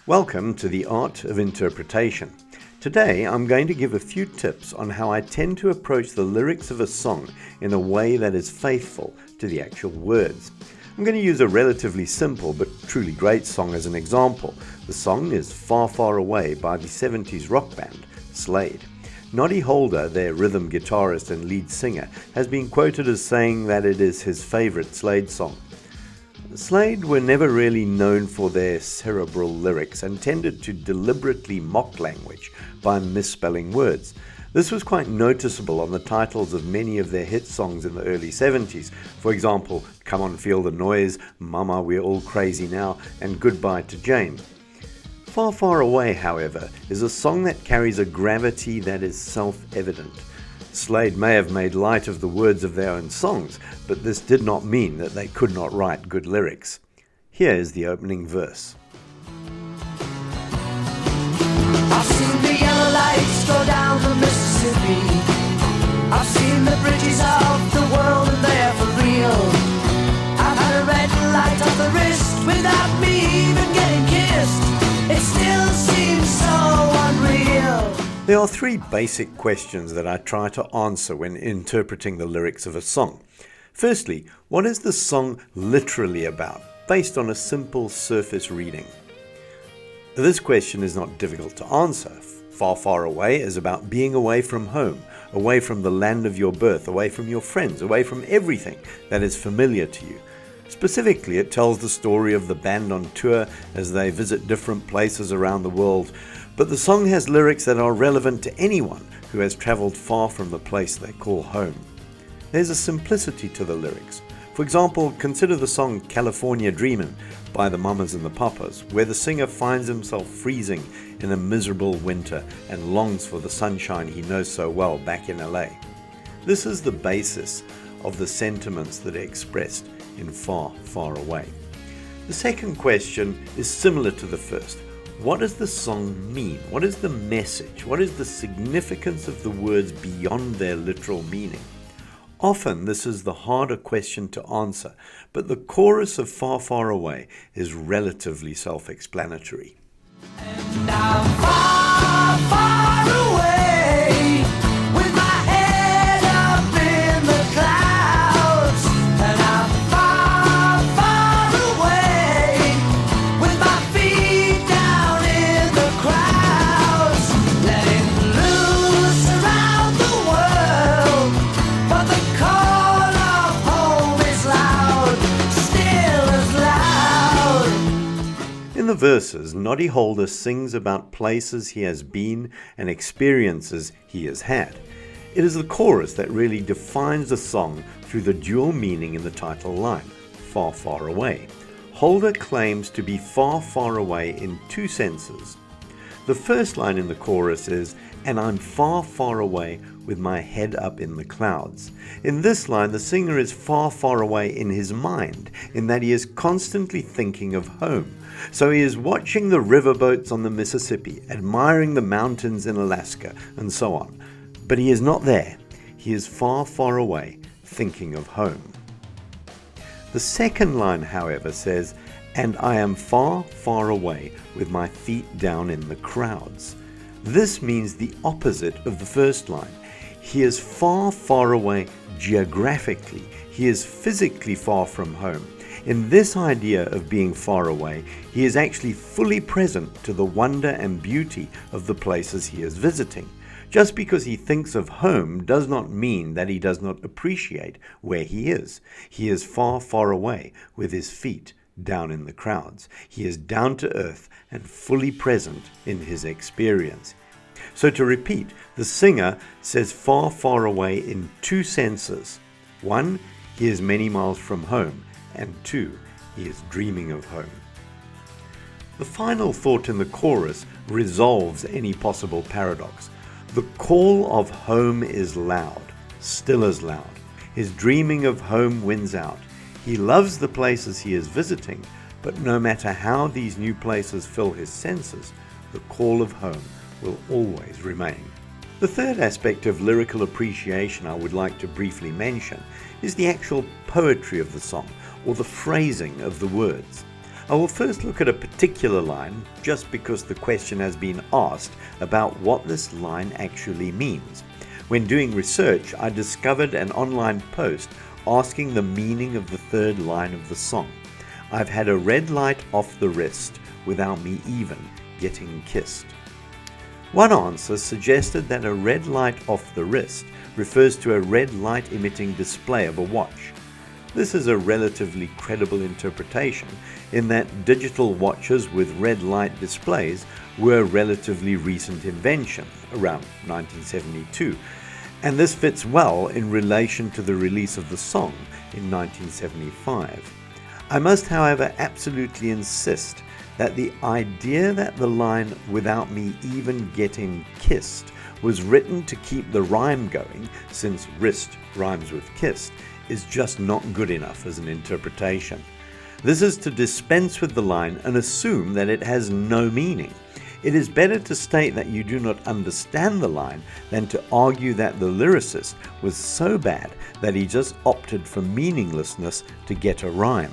Welcome to the Art of Interpretation. Today I'm going to give a few tips on how I tend to approach the lyrics of a song in a way that is faithful to the actual words. I'm going to use a relatively simple but truly great song as an example. The song is Far, Far Away by the 70s rock band Slade. Noddy Holder, their rhythm guitarist and lead singer, has been quoted as saying that it is his favorite Slade song. Slade were never really known for their cerebral lyrics and tended to deliberately mock language by misspelling words. This was quite noticeable on the titles of many of their hit songs in the early 70s. For example, Come On Feel the Noise, Mama We're All Crazy Now, and Goodbye to Jane. Far, Far Away, however, is a song that carries a gravity that is self-evident. Slade may have made light of the words of their own songs, but this did not mean that they could not write good lyrics. Here is the opening verse. I've seen the yellow lights go down the Mississippi. I've seen the bridges of the world and they're for real. I've had a red light on the wrist without me even getting kissed. It still seems so unreal. There are three basic questions that I try to answer when interpreting the lyrics of a song. Firstly, what is the song literally about, based on a simple surface reading? This question is not difficult to answer. Far, Far Away is about being away from home, away from the land of your birth, away from your friends, away from everything that is familiar to you. Specifically, it tells the story of the band on tour as they visit different places around the world. But the song has lyrics that are relevant to anyone who has traveled far from the place they call home. There's a simplicity to the lyrics. For example, consider the song California Dreamin' by the Mamas and the Papas, where the singer finds himself freezing in a miserable winter and longs for the sunshine he knows so well back in LA. This is the basis of the sentiments that are expressed in Far, Far Away. The second question is similar to the first. What does the song mean? What is the message? What is the significance of the words beyond their literal meaning? Often this is the harder question to answer, but the chorus of Far, Far Away is relatively self-explanatory. And I'm far, far away, with my head up in the clouds. And I'm far, far away, with my feet down in the crowds. Letting loose around the world, but the call of home is loud, still as loud. In the verses, Noddy Holder sings about places he has been and experiences he has had. It is the chorus that really defines the song through the dual meaning in the title line, Far, Far Away. Holder claims to be far, far away in two senses. The first line in the chorus is, and I'm far, far away with my head up in the clouds. In this line, the singer is far, far away in his mind, in that he is constantly thinking of home. So he is watching the riverboats on the Mississippi, admiring the mountains in Alaska, and so on. But he is not there. He is far, far away, thinking of home. The second line, however, says, and I am far, far away with my feet down in the crowds. This means the opposite of the first line. He is far, far away geographically. He is physically far from home. In this idea of being far away, he is actually fully present to the wonder and beauty of the places he is visiting. Just because he thinks of home does not mean that he does not appreciate where he is. He is far, far away with his feet down in the crowds. He is down to earth and fully present in his experience. So to repeat, the singer says far, far away in two senses. One, he is many miles from home, and two, he is dreaming of home. The final thought in the chorus resolves any possible paradox. The call of home is loud, still as loud. His dreaming of home wins out. He loves the places he is visiting, but no matter how these new places fill his senses, the call of home will always remain. The third aspect of lyrical appreciation I would like to briefly mention is the actual poetry of the song, or the phrasing of the words. I will first look at a particular line just because the question has been asked about what this line actually means. When doing research, I discovered an online post asking the meaning of the third line of the song. I've had a red light off the wrist without me even getting kissed. One answer suggested that a red light off the wrist refers to a red light emitting display of a watch. This is a relatively credible interpretation in that digital watches with red light displays were a relatively recent invention, around 1972, and this fits well in relation to the release of the song in 1975. I must, however, absolutely insist that the idea that the line "without me even getting kissed" was written to keep the rhyme going, since wrist rhymes with kissed, is just not good enough as an interpretation. This is to dispense with the line and assume that it has no meaning. It is better to state that you do not understand the line than to argue that the lyricist was so bad that he just opted for meaninglessness to get a rhyme.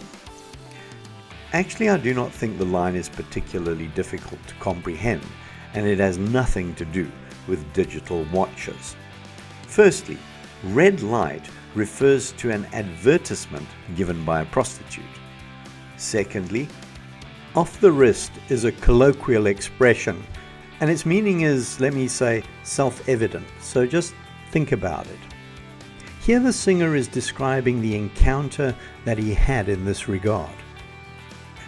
Actually, I do not think the line is particularly difficult to comprehend, and it has nothing to do with digital watches. Firstly, red light refers to an advertisement given by a prostitute. Secondly, off the wrist is a colloquial expression, and its meaning is, let me say, self-evident, so just think about it. Here the singer is describing the encounter that he had in this regard.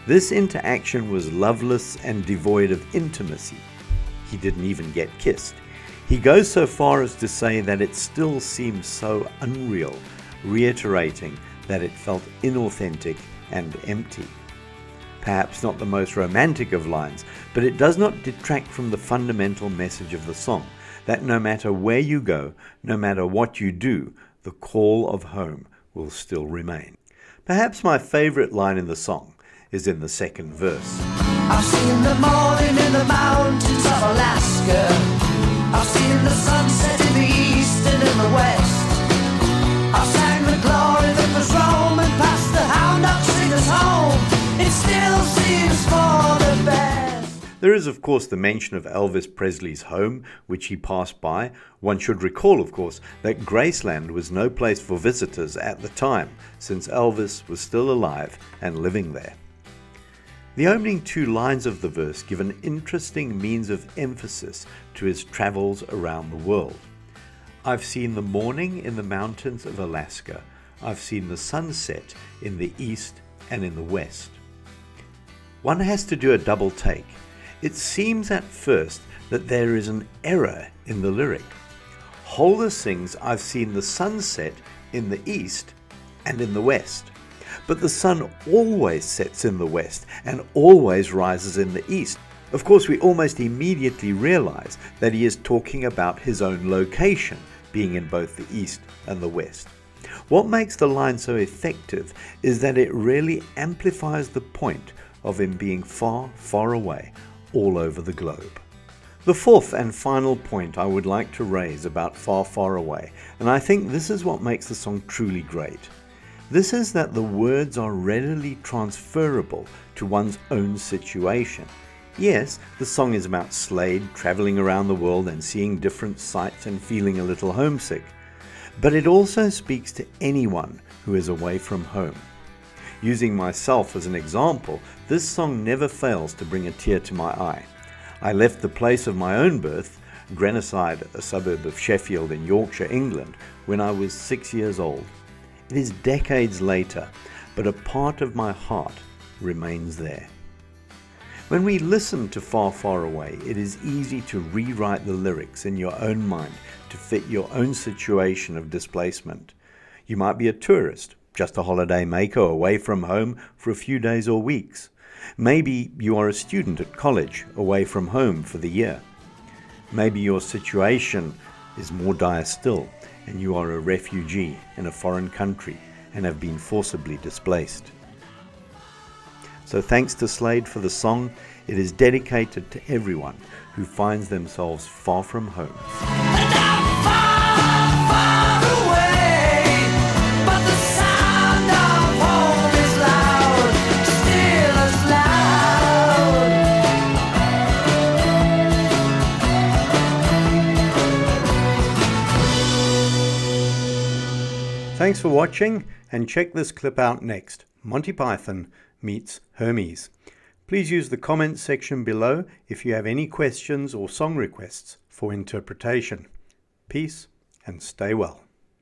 This interaction was loveless and devoid of intimacy. He didn't even get kissed. He goes so far as to say that it still seems so unreal, reiterating that it felt inauthentic and empty. Perhaps not the most romantic of lines, but it does not detract from the fundamental message of the song, that no matter where you go, no matter what you do, the call of home will still remain. Perhaps my favorite line in the song is in the second verse. I've seen the morning in the mountains of Alaska. I've seen the sunset in the east and in the west. I've sang the glory that was roaming past the hound dog singers home. It still seems for the best. There is, of course, the mention of Elvis Presley's home, which he passed by. One should recall, of course, that Graceland was no place for visitors at the time, since Elvis was still alive and living there. The opening two lines of the verse give an interesting means of emphasis to his travels around the world. I've seen the morning in the mountains of Alaska. I've seen the sunset in the east and in the west. One has to do a double take. It seems at first that there is an error in the lyric. Holder sings, "I've seen the sunset in the east and in the west." But the sun always sets in the west and always rises in the east. Of course, we almost immediately realize that he is talking about his own location, being in both the east and the west. What makes the line so effective is that it really amplifies the point of him being far, far away, all over the globe. The fourth and final point I would like to raise about Far, Far Away, and I think this is what makes the song truly great. This is that the words are readily transferable to one's own situation. Yes, the song is about Slade traveling around the world and seeing different sights and feeling a little homesick, but it also speaks to anyone who is away from home. Using myself as an example, this song never fails to bring a tear to my eye. I left the place of my own birth, Grenoside, a suburb of Sheffield in Yorkshire, England, when I was 6 years old. It is decades later, but a part of my heart remains there. When we listen to Far, Far Away, it is easy to rewrite the lyrics in your own mind to fit your own situation of displacement. You might be a tourist, just a holiday maker away from home for a few days or weeks. Maybe you are a student at college, away from home for the year. Maybe your situation is more dire still, and you are a refugee in a foreign country and have been forcibly displaced. So thanks to Slade for the song. It is dedicated to everyone who finds themselves far from home. But the sound of home is loud, still as loud. Thanks for watching, and check this clip out next. Monty Python meets Hermes. Please use the comments section below if you have any questions or song requests for interpretation. Peace and stay well.